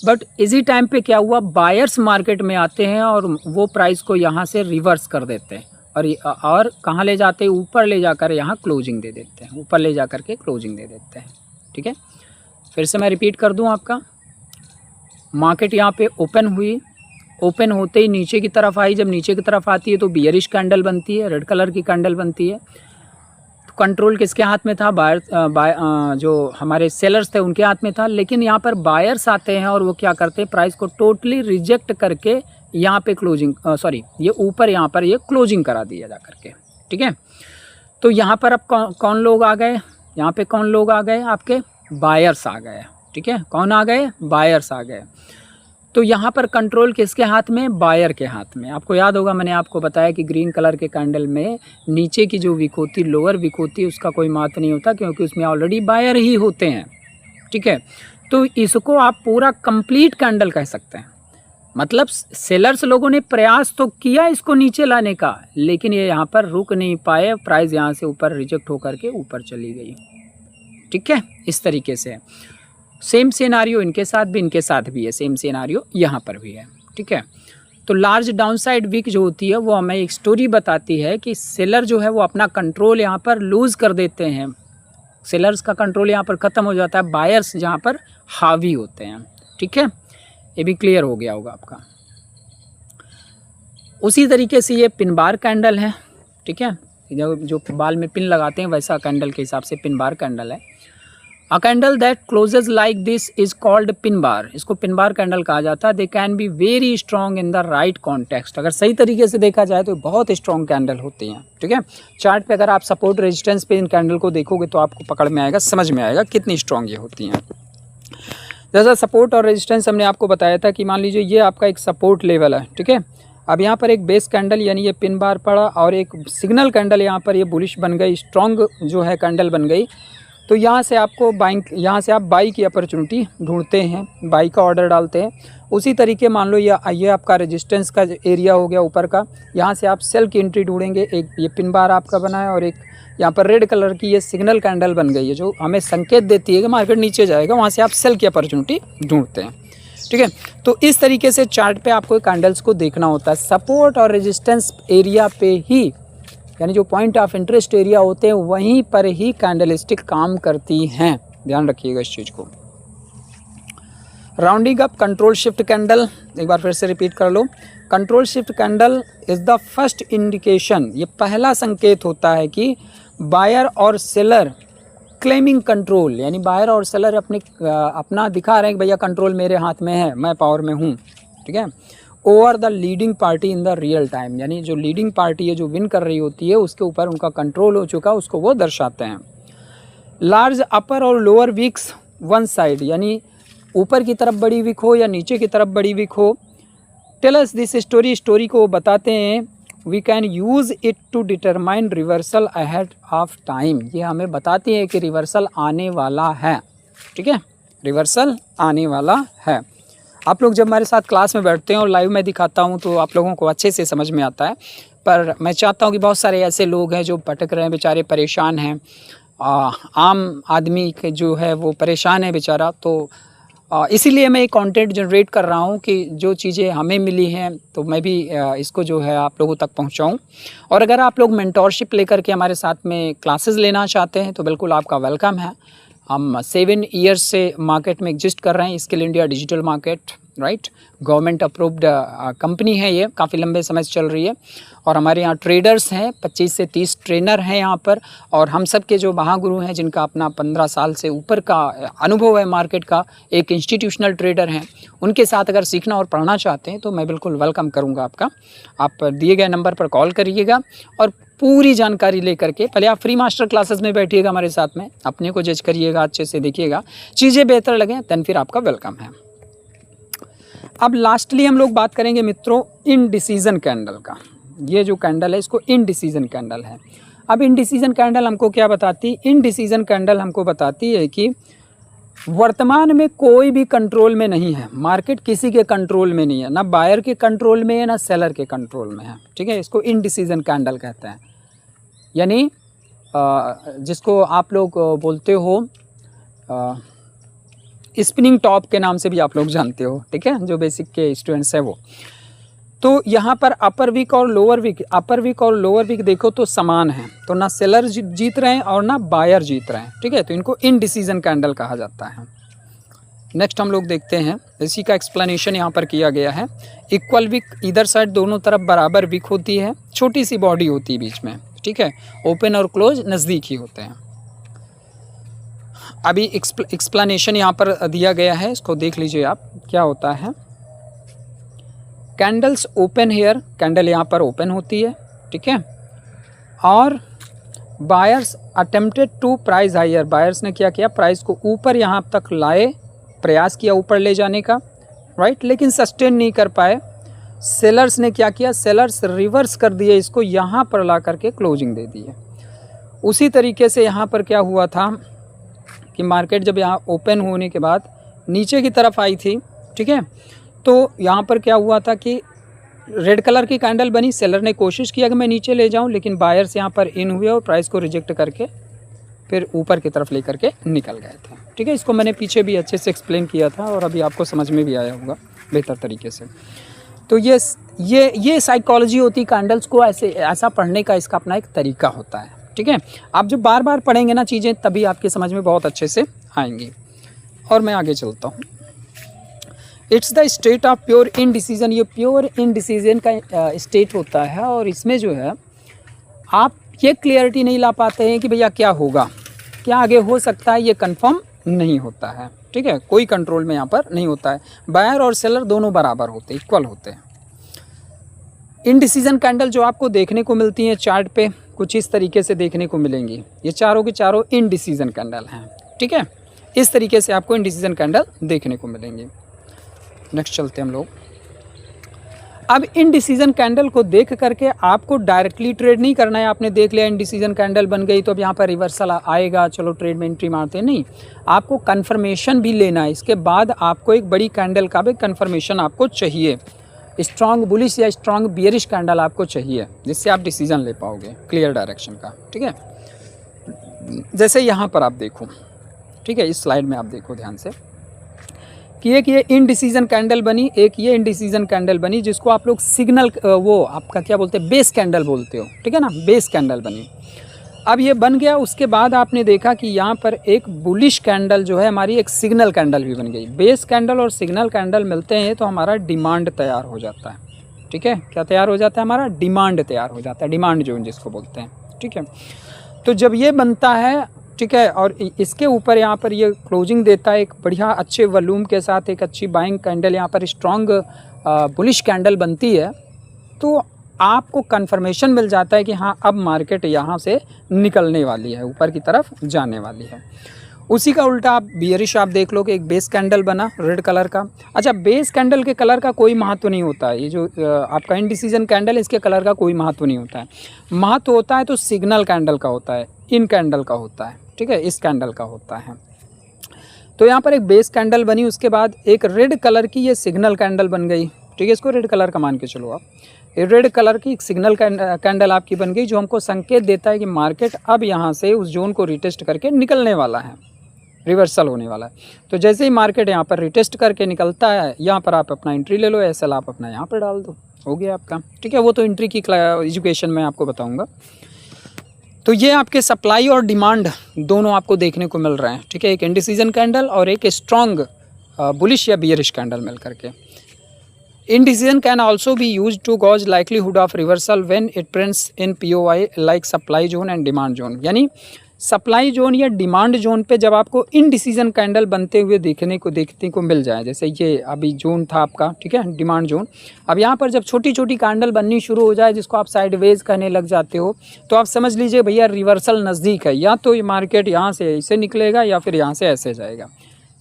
बट इसी टाइम पे क्या हुआ? बायर्स मार्केट में आते हैं और वो प्राइस को यहाँ से रिवर्स कर देते हैं और कहाँ ले जाते हैं? ऊपर ले जाकर यहाँ क्लोजिंग दे देते हैं, ऊपर ले जाकर के क्लोजिंग दे देते हैं। ठीक है, फिर से मैं रिपीट कर दूं आपका, मार्केट यहाँ पे ओपन हुई, ओपन होते ही नीचे की तरफ आई। जब नीचे की तरफ आती है तो बियरिश कैंडल बनती है, रेड कलर की कैंडल बनती है। तो कंट्रोल किसके हाथ में था? जो हमारे सेलर्स थे उनके हाथ में था। लेकिन यहाँ पर बायर्स आते हैं और वो क्या करते हैं? प्राइस को टोटली रिजेक्ट करके यहाँ पे क्लोजिंग, ये ऊपर यहाँ पर ये क्लोजिंग करा दिया जा करके। ठीक है, तो यहाँ पर अब कौन लोग आ गए? यहाँ पे कौन लोग आ गए? आपके बायर्स आ गए। ठीक है, कौन आ गए? बायर्स आ गए। तो यहाँ पर कंट्रोल किसके हाथ में? बायर के हाथ में। आपको याद होगा मैंने आपको बताया कि ग्रीन कलर के कैंडल में नीचे की जो विक होती, लोअर विक होती, उसका कोई महत्व नहीं होता क्योंकि उसमें ऑलरेडी बायर ही होते हैं। ठीक है, तो इसको आप पूरा कंप्लीट कैंडल कह सकते हैं। मतलब सेलर्स लोगों ने प्रयास तो किया इसको नीचे लाने का, लेकिन ये यहाँ पर रुक नहीं पाए, प्राइस यहाँ से ऊपर रिजेक्ट होकर के ऊपर चली गई। ठीक है, इस तरीके से सेम सिनेरियो इनके साथ भी, इनके साथ भी है, सेम सिनेरियो यहाँ पर भी है। ठीक है, तो लार्ज डाउनसाइड विक जो होती है वो हमें एक स्टोरी बताती है कि सेलर जो है वो अपना कंट्रोल यहाँ पर लूज़ कर देते हैं। सेलर्स का कंट्रोल यहाँ पर ख़त्म हो जाता है, बायर्स जहाँ पर हावी होते हैं। ठीक है, ये भी क्लियर हो गया होगा आपका। उसी तरीके से ये पिन बार कैंडल है। ठीक है, जो बाल में पिन लगाते हैं वैसा कैंडल के हिसाब से पिन बार कैंडल है। A candle that closes like this is called pin bar. इसको पिन बार कैंडल कहा जाता है। They can be very strong in the right context. अगर सही तरीके से देखा जाए तो बहुत स्ट्रॉन्ग कैंडल होती हैं। ठीक है, चार्ट पे अगर आप सपोर्ट रेजिस्टेंस पे इन कैंडल को देखोगे तो आपको पकड़ में आएगा, समझ में आएगा कितनी स्ट्रॉन्ग ये होती हैं। जैसा सपोर्ट और रेजिस्टेंस हमने आपको बताया था कि मान लीजिए ये आपका एक सपोर्ट लेवल है। ठीक है, अब यहाँ पर एक बेस कैंडल यानी ये पिन बार पड़ा और एक सिग्नल कैंडल यहाँ पर ये बुलिश बन गई, स्ट्रॉन्ग जो है कैंडल बन गई। तो यहाँ से आपको बाइंग, यहाँ से आप बाई की अपॉर्चुनिटी ढूंढते हैं, बाई का ऑर्डर डालते हैं। उसी तरीके मान लो ये आपका रेजिस्टेंस का एरिया हो गया ऊपर का, यहाँ से आप सेल की एंट्री ढूंढेंगे। एक ये पिन बार आपका बना है और एक यहाँ पर रेड कलर की ये सिग्नल कैंडल बन गई है जो हमें संकेत देती है कि मार्केट नीचे जाएगा, वहाँ से आप सेल की अपॉर्चुनिटी ढूंढते हैं। ठीक है, तो इस तरीके से चार्ट पे आपको कैंडल्स को देखना होता है। सपोर्ट और रेजिस्टेंस एरिया पे ही, यानी जो पॉइंट ऑफ इंटरेस्ट एरिया होते हैं वहीं पर ही कैंडलस्टिक काम करती हैं। ध्यान रखिएगा इस चीज़ को। Rounding up control shift candle, एक बार फिर से रिपीट कर लो। Control shift candle is the first indication, ये पहला संकेत होता है कि बायर और सेलर क्लेमिंग कंट्रोल, यानी बायर और सेलर अपना दिखा रहे हैं कि भैया कंट्रोल मेरे हाथ में है, मैं पावर में हूँ। ठीक है, over the leading party in the real time, यानी जो लीडिंग पार्टी है, जो विन कर रही होती है, उसके ऊपर उनका कंट्रोल हो चुका, उसको वो दर्शाते हैं। लार्ज अपर और लोअर विक्स वन साइड, यानी ऊपर की तरफ बड़ी विक हो या नीचे की तरफ बड़ी विक हो। Tell us this story, story को बताते हैं। We can use it to determine reversal ahead of time, ये हमें बताती है कि रिवर्सल आने वाला है। ठीक है, रिवर्सल आने वाला है। आप लोग जब हमारे साथ क्लास में बैठते हैं और लाइव में दिखाता हूं तो आप लोगों को अच्छे से समझ में आता है। पर मैं चाहता हूँ कि बहुत सारे ऐसे लोग हैं जो भटक रहे हैं, बेचारे परेशान हैं, आम आदमी के जो है वो परेशान है बेचारा। तो इसीलिए मैं एक कंटेंट जनरेट कर रहा हूँ कि जो चीज़ें हमें मिली हैं तो मैं भी इसको जो है आप लोगों तक पहुँचाऊँ। और अगर आप लोग मेंटोरशिप लेकर के हमारे साथ में क्लासेस लेना चाहते हैं तो बिल्कुल आपका वेलकम है। हम 7 ईयर्स से मार्केट में एग्जिस्ट कर रहे हैं, skill India digital market, right. Government approved company है, ये काफ़ी लंबे समय से चल रही है। और हमारे यहाँ ट्रेडर्स हैं, 25 से 30 ट्रेनर हैं यहाँ पर। और हम सब के जो महागुरु हैं जिनका अपना 15 साल से ऊपर का अनुभव है मार्केट का, एक इंस्टीट्यूशनल ट्रेडर हैं, उनके साथ अगर सीखना और पढ़ना चाहते हैं तो मैं बिल्कुल वेलकम करूँगा आपका। आप दिए गए नंबर पर कॉल करिएगा और पूरी जानकारी लेकर के पहले आप फ्री मास्टर क्लासेस में बैठिएगा हमारे साथ में, अपने को जज करिएगा, अच्छे से देखिएगा, चीज़ें बेहतर लगें देन फिर आपका वेलकम है। अब लास्टली हम लोग बात करेंगे मित्रों इनडिसीजन कैंडल का। ये जो कैंडल है इसको इनडिसीजन कैंडल है। अब इनडिसीजन कैंडल हमको क्या बताती है? इनडिसीजन कैंडल हमको बताती है कि वर्तमान में कोई भी कंट्रोल में नहीं है, मार्केट किसी के कंट्रोल में नहीं है, ना बायर के कंट्रोल में है ना सेलर के कंट्रोल में है, ठीक है। इसको इनडिसीजन कैंडल कहते हैं। यानी जिसको आप लोग बोलते हो स्पिनिंग टॉप के नाम से भी आप लोग जानते हो, ठीक है, जो बेसिक के स्टूडेंट्स है वो। तो यहाँ पर अपर वीक और लोअर वीक देखो तो समान है, तो ना सेलर जीत रहे हैं और ना बायर जीत रहे हैं, ठीक है। तो इनको इनडिसीजन कैंडल कहा जाता है। नेक्स्ट हम लोग देखते हैं, इसी का एक्सप्लेनेशन यहाँ पर किया गया है। इक्वल वीक, इधर साइड दोनों तरफ बराबर वीक होती है, छोटी सी बॉडी होती है बीच में, ठीक है। ओपन और क्लोज नज़दीक ही होते हैं। अभी एक्सप्लेनेशन यहाँ पर दिया गया है, इसको देख लीजिए आप क्या होता है। कैंडल्स ओपन हेयर, कैंडल यहाँ पर ओपन होती है, ठीक है। और buyers attempted to price higher, buyers ने क्या किया, प्राइस को ऊपर यहाँ तक लाए, प्रयास किया ऊपर ले जाने का, राइट, लेकिन सस्टेन नहीं कर पाए। सेलर्स ने क्या किया, सेलर्स रिवर्स कर दिए, इसको यहाँ पर ला करके क्लोजिंग दे दी है। उसी तरीके से यहाँ पर क्या हुआ था कि मार्केट जब यहाँ ओपन होने के बाद नीचे की तरफ आई थी, ठीक है, तो यहाँ पर क्या हुआ था कि रेड कलर की कैंडल बनी, सेलर ने कोशिश किया कि मैं नीचे ले जाऊँ, लेकिन बायर्स यहाँ पर इन हुए और प्राइस को रिजेक्ट करके फिर ऊपर की तरफ लेकर के निकल गए थे, ठीक है। इसको मैंने पीछे भी अच्छे से एक्सप्लेन किया था और अभी आपको समझ में भी आया होगा बेहतर तरीके से। तो ये साइकोलॉजी होती है कैंडल्स को ऐसा पढ़ने का, इसका अपना एक तरीका होता है, ठीक है। आप जब बार बार पढ़ेंगे ना चीज़ें तभी आपके समझ में बहुत अच्छे से आएंगी। और मैं आगे चलता हूँ। It's the state of pure indecision, ये प्योर इनडिसीजन का स्टेट होता है और इसमें जो है आप ये क्लियरिटी नहीं ला पाते हैं कि भैया क्या होगा, क्या आगे हो सकता है, ये कंफर्म नहीं होता है, ठीक है। कोई कंट्रोल में यहाँ पर नहीं होता है, बायर और सेलर दोनों बराबर होते हैं, इक्वल होते हैं। इनडिसीजन कैंडल जो आपको देखने को मिलती हैं चार्ट पे कुछ इस तरीके से देखने को मिलेंगी, ये चारों के चारों इनडिसीजन कैंडल हैं, ठीक है। इस तरीके से आपको इनडिसीजन कैंडल देखने को मिलेंगी। नेक्स्ट चलते हैं हम लोग। अब इनडिसीजन कैंडल को देख करके आपको डायरेक्टली ट्रेड नहीं करना है। आपने देख लिया इनडिसीजन कैंडल बन गई तो अब यहाँ पर रिवर्सल आएगा, चलो ट्रेड में एंट्री मारते हैं, नहीं, आपको कन्फर्मेशन भी लेना है। इसके बाद आपको एक बड़ी कैंडल का भी कन्फर्मेशन आपको चाहिए, स्ट्रॉन्ग बुलिश या स्ट्रॉन्ग बियरिश कैंडल आपको चाहिए, जिससे आप डिसीजन ले पाओगे क्लियर डायरेक्शन का, ठीक है। जैसे यहाँ पर आप देखो, ठीक है, इस स्लाइड में आप देखो ध्यान से कि एक ये इनडिसीजन कैंडल बनी, एक ये इनडिसीजन कैंडल बनी, जिसको आप लोग सिग्नल वो आपका क्या बोलते हैं, बेस कैंडल बोलते हो, ठीक है ना, बेस कैंडल बनी। अब ये बन गया, उसके बाद आपने देखा कि यहाँ पर एक बुलिश कैंडल जो है हमारी एक सिग्नल कैंडल भी बन गई। बेस कैंडल और सिग्नल कैंडल मिलते हैं तो हमारा डिमांड तैयार हो जाता है, ठीक है। क्या तैयार हो जाता है, हमारा डिमांड तैयार हो जाता है, डिमांड जोन जिसको बोलते हैं, ठीक है। तो जब ये बनता है, ठीक है, और इसके ऊपर यहाँ पर ये क्लोजिंग देता है एक बढ़िया अच्छे वॉल्यूम के साथ, एक अच्छी बाइंग कैंडल, यहाँ पर स्ट्रॉन्ग बुलिश कैंडल बनती है, तो आपको कंफर्मेशन मिल जाता है कि हाँ अब मार्केट यहाँ से निकलने वाली है, ऊपर की तरफ जाने वाली है। उसी का उल्टा आप बियरिश आप देख लो कि एक बेस कैंडल बना रेड कलर का। अच्छा, बेस कैंडल के कलर का कोई महत्व नहीं होता है, ये जो आपका इनडिसीजन कैंडल इसके कलर का कोई महत्व नहीं होता है। महत्व होता है तो सिग्नल कैंडल का होता है, इन कैंडल का होता है, ठीक है, इस कैंडल का होता है। तो यहाँ पर एक बेस कैंडल बनी, उसके बाद एक रेड कलर की ये सिग्नल कैंडल बन गई, ठीक है, इसको रेड कलर का मान के चलो आप। ये रेड कलर की एक सिग्नल कैंडल आपकी बन गई, जो हमको संकेत देता है कि मार्केट अब यहाँ से उस जोन को रिटेस्ट करके निकलने वाला है, रिवर्सल होने वाला है। तो जैसे ही मार्केट यहाँ पर रिटेस्ट करके निकलता है, यहाँ पर आप अपना एंट्री ले लो, एसएल आप अपना यहाँ पर डाल दो, हो गया आपका। ठीक है, वो तो एंट्री की एजुकेशन में आपको बताऊँगा। तो ये आपके सप्लाई और डिमांड दोनों आपको देखने को मिल रहे हैं। ठीक है, एक इंडिसीजन कैंडल और एक स्ट्रॉन्ग बुलिश या बियरिश कैंडल मिल करके। Indecision can also be used to gauge likelihood of reversal when it prints in POI like supply zone and demand zone। यानी सप्लाई जोन या डिमांड जोन पे जब आपको indecision candle बनते हुए देखने को मिल जाए, जैसे ये अभी जोन था आपका, ठीक है, डिमांड जोन। अब यहाँ पर जब छोटी छोटी कैंडल बननी शुरू हो जाए, जिसको आप साइडवेज कहने लग जाते हो, तो आप समझ लीजिए भैया रिवर्सल नज़दीक है। या तो ये मार्केट यहाँ से ऐसे निकलेगा या फिर यहाँ से ऐसे जाएगा,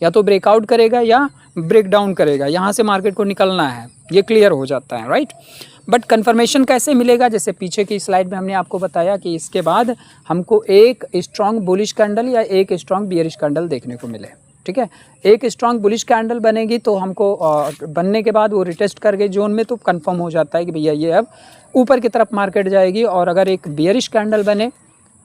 या तो ब्रेकआउट करेगा या ब्रेक डाउन करेगा, यहाँ से मार्केट को निकलना है, ये क्लियर हो जाता है, राइट। बट कन्फर्मेशन कैसे मिलेगा, जैसे पीछे की स्लाइड में हमने आपको बताया कि इसके बाद हमको एक स्ट्रॉन्ग बुलिश कैंडल या एक स्ट्रॉन्ग बियरिश कैंडल देखने को मिले। ठीक है, एक स्ट्रॉन्ग बुलिश कैंडल बनेगी तो हमको बनने के बाद वो रिटेस्ट कर गई जोन में, तो कंफर्म हो जाता है कि भैया ये अब ऊपर की तरफ मार्केट जाएगी। और अगर एक बियरिश कैंडल बने,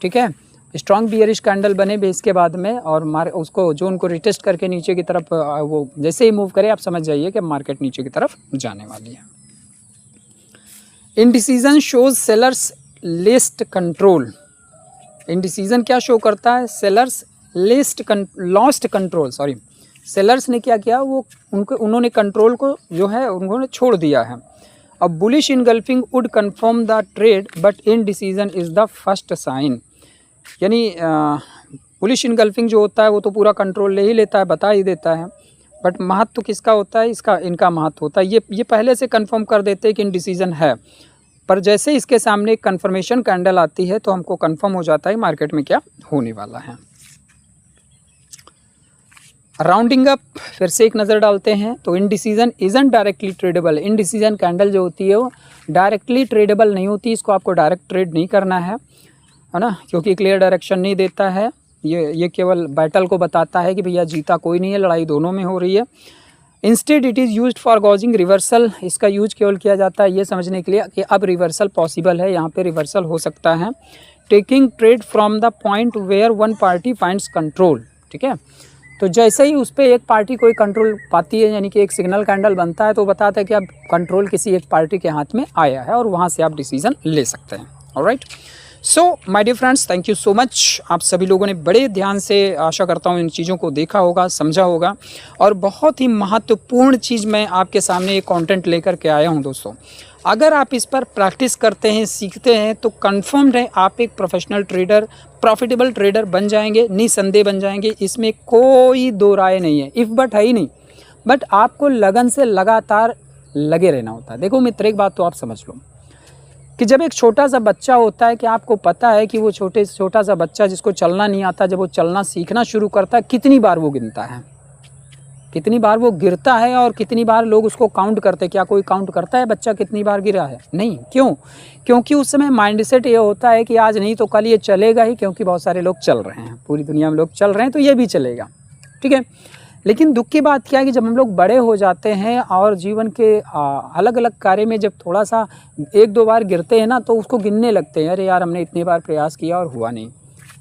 ठीक है, स्ट्रॉन्ग बियरिश कैंडल बने बेस के बाद में, और उसको जोन को रिटेस्ट करके नीचे की तरफ वो जैसे ही मूव करे, आप समझ जाइए कि मार्केट नीचे की तरफ जाने वाली है। Indecision shows sellers list control. Indecision क्या शो करता है, sellers lost control, sorry, sellers ने क्या किया, वो उन्होंने कंट्रोल को जो है उन्होंने छोड़ दिया है। अब bullish engulfing would confirm the trade but indecision is the first sign. यानी बुलिश इनगल्फिंग जो होता है वो तो पूरा कंट्रोल ले ही लेता है, बता ही देता है, बट महत्व किसका होता है, इनका महत्व होता है। ये पहले से कंफर्म कर देते हैं कि इनडिसीजन है, पर जैसे इसके सामने एक कंफर्मेशन कैंडल आती है तो हमको कंफर्म हो जाता है मार्केट में क्या होने वाला है। राउंडिंग अप फिर से एक नज़र डालते हैं, तो indecision isn't directly tradable. Indecision candle जो होती है वो डायरेक्टली ट्रेडेबल नहीं होती, इसको आपको डायरेक्ट ट्रेड नहीं करना है ना, क्योंकि क्लियर डायरेक्शन नहीं देता है। ये केवल बैटल को बताता है कि भैया जीता कोई नहीं है, लड़ाई दोनों में हो रही है। Instead it is used for gauging reversal. इसका यूज केवल किया जाता है ये समझने के लिए कि अब रिवर्सल पॉसिबल है, यहाँ पे रिवर्सल हो सकता है। Taking trade from the point where one party finds control. ठीक है, तो जैसे ही उस पर एक पार्टी कोई कंट्रोल पाती है, यानी कि एक सिग्नल कैंडल बनता है, तो बताता है कि अब कंट्रोल किसी एक पार्टी के हाथ में आया है और वहाँ से आप डिसीजन ले सकते हैं। Alright, so my dear friends, thank you so much. आप सभी लोगों ने बड़े ध्यान से, आशा करता हूँ, इन चीज़ों को देखा होगा, समझा होगा, और बहुत ही महत्वपूर्ण चीज़ मैं आपके सामने ये कंटेंट लेकर के आया हूँ दोस्तों। अगर आप इस पर प्रैक्टिस करते हैं, सीखते हैं, तो कन्फर्म्ड है आप एक प्रोफेशनल ट्रेडर, प्रॉफिटेबल ट्रेडर बन जाएंगे, निसंदेह बन जाएंगे, इसमें कोई दो राय नहीं है, इफ़ बट है ही नहीं। बट आपको लगन से लगातार लगे रहना होता है। देखो मित्र, एक बात तो आप समझ लो कि जब एक छोटा सा बच्चा होता है, कि आपको पता है कि वो छोटा सा बच्चा जिसको चलना नहीं आता, जब वो चलना सीखना शुरू करता है, कितनी बार वो गिनता है, कितनी बार वो गिरता है, और कितनी बार लोग उसको काउंट करते हैं। क्या कोई काउंट करता है बच्चा कितनी बार गिरा है? नहीं। क्यों? क्योंकि उस समय माइंडसेट ये होता है कि आज नहीं तो कल ये चलेगा ही, क्योंकि बहुत सारे लोग चल रहे हैं, पूरी दुनिया में लोग चल रहे हैं, तो ये भी चलेगा। ठीक है, लेकिन दुख की बात क्या है कि जब हम लोग बड़े हो जाते हैं और जीवन के अलग अलग कार्य में जब थोड़ा सा एक दो बार गिरते हैं ना, तो उसको गिनने लगते हैं, अरे यार हमने इतनी बार प्रयास किया और हुआ नहीं।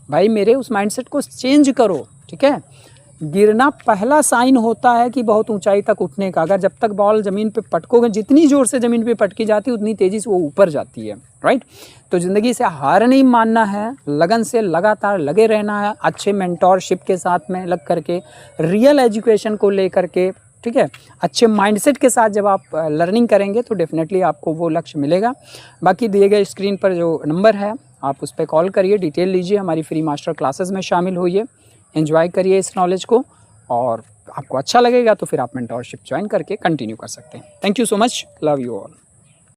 भाई मेरे उस माइंडसेट को चेंज करो। ठीक है, गिरना पहला साइन होता है कि बहुत ऊंचाई तक उठने का। अगर जब तक बॉल ज़मीन पे पटकोगे, जितनी ज़ोर से ज़मीन पे पटकी जाती है उतनी तेज़ी से वो ऊपर जाती है, राइट। तो ज़िंदगी से हार नहीं मानना है, लगन से लगातार लगे रहना है, अच्छे मेंटोरशिप के साथ में लग करके, रियल एजुकेशन को लेकर के, ठीक है, अच्छे माइंडसेट के साथ जब आप लर्निंग करेंगे तो डेफिनेटली आपको वो लक्ष्य मिलेगा। बाकी दिए गए स्क्रीन पर जो नंबर है आप उस पर कॉल करिए, डिटेल लीजिए, हमारी फ्री मास्टर क्लासेस में शामिल होइए, एंजॉय करिए इस नॉलेज को, और आपको अच्छा लगेगा तो फिर आप मेंटोरशिप ज्वाइन करके कंटिन्यू कर सकते हैं। Thank you so much, love you all.